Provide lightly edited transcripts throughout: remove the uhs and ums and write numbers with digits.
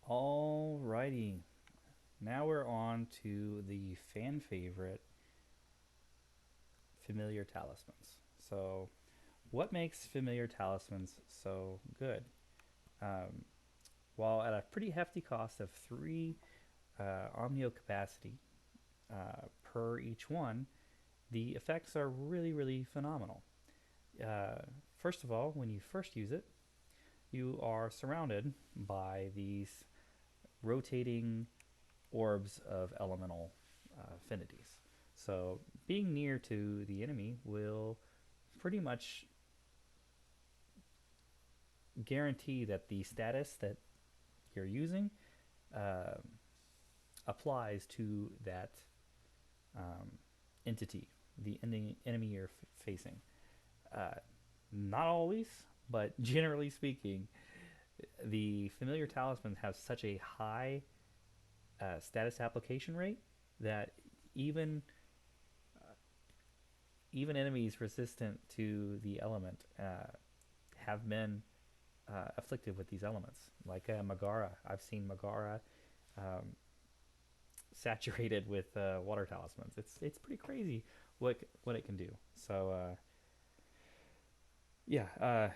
Alrighty, now we're on to the fan favorite familiar talismans. So, what makes familiar talismans so good? Um, while at a pretty hefty cost of three Omnio capacity per each one, the effects are really phenomenal. Uh, First of all, when you first use it, you are surrounded by these rotating orbs of elemental affinities. So being near to the enemy will pretty much guarantee that the status that you're using uh, applies to that um, entity, the enemy you're facing. Uh, Not always, but generally speaking, the familiar talismans have such a high status application rate that even even enemies resistant to the element have been afflicted with these elements, like Megara. I've seen Megara um, saturated with water talismans. It's pretty crazy what it can do. So yeah,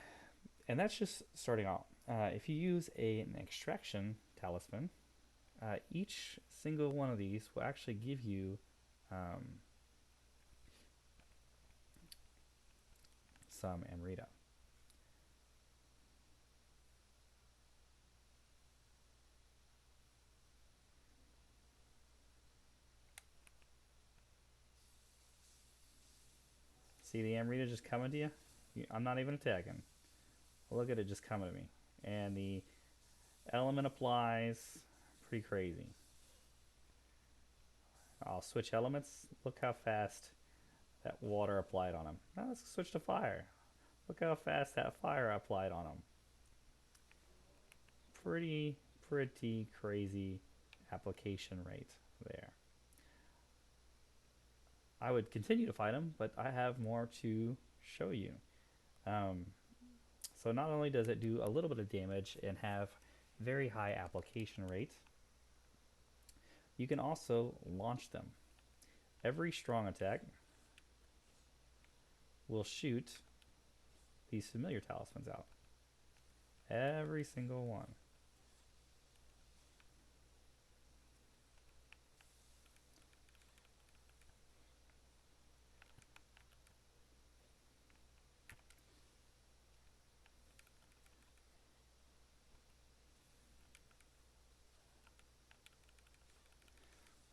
and that's just starting out. If you use an extraction talisman, each single one of these will actually give you um, some Amrita. See the Amrita just coming to you? I'm not even attacking. Look at it just coming to me. And the element applies. Pretty crazy. I'll switch elements. Look how fast that water applied on him. Now let's switch to fire. Look how fast that fire applied on him. Pretty crazy application rate there. I would continue to fight him, but I have more to show you. Um, so not only does it do a little bit of damage and have very high application rate, you can also launch them. Every strong attack will shoot these familiar talismans out. Every single one.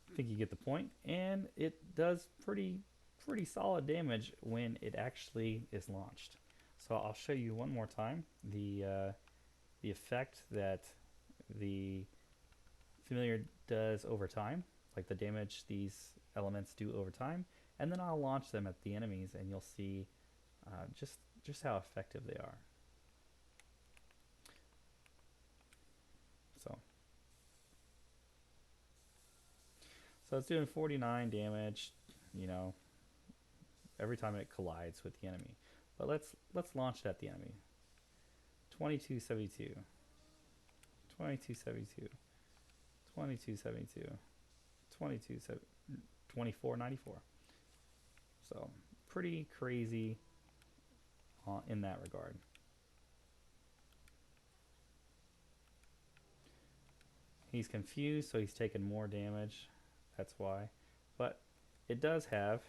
I think you get the point, and it does pretty solid damage when it actually is launched. So I'll show you one more time the effect that the familiar does over time, like the damage these elements do over time, and then I'll launch them at the enemies, and you'll see just how effective they are. So so it's doing 49 damage, you know, every time it collides with the enemy. But let's launch it at the enemy. 2272, 2272, 2272, 2494. So pretty crazy in that regard. He's confused, so he's taking more damage. That's why. But it does have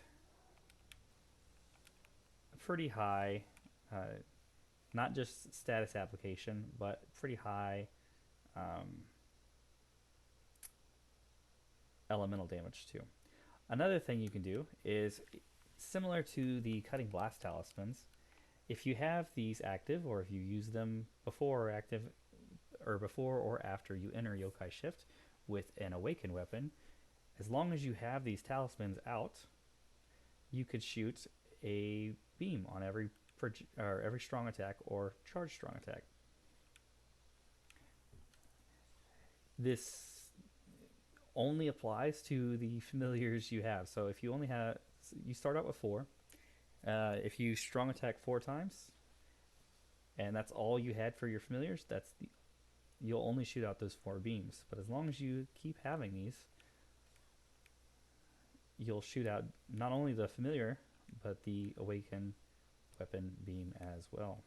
a pretty high, uh, not just status application, but pretty high um, elemental damage too. Another thing you can do is similar to the cutting blast talismans. If you have these active, or if you use them before or active, or before or after you enter Yokai Shift with an awakened weapon, as long as you have these talismans out, you could shoot a beam on every strong attack or charge strong attack. This only applies to the familiars you have. So if you only have, you start out with four. If you strong attack four times, and that's all you had for your familiars, that's the you'll only shoot out those 4 beams. But as long as you keep having these, you'll shoot out not only the familiar, but the awaken weapon beam as well.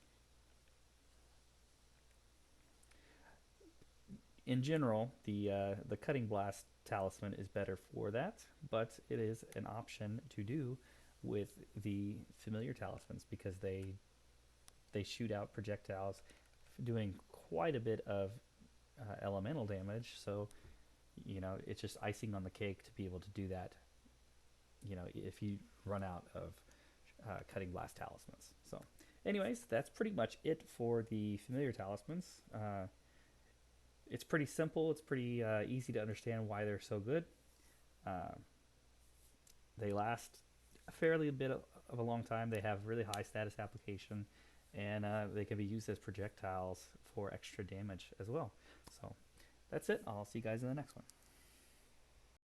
In general, the cutting blast talisman is better for that, but it is an option to do with the familiar talismans because they shoot out projectiles, doing quite a bit of elemental damage. So it's just icing on the cake to be able to do that. If you run out of cutting blast talismans. So, anyways, that's pretty much it for the familiar talismans. It's pretty simple. It's pretty easy to understand why they're so good. Uh, they last a fairly bit of a long time. They have really high status application, and they can be used as projectiles for extra damage as well. So that's it. I'll see you guys in the next one.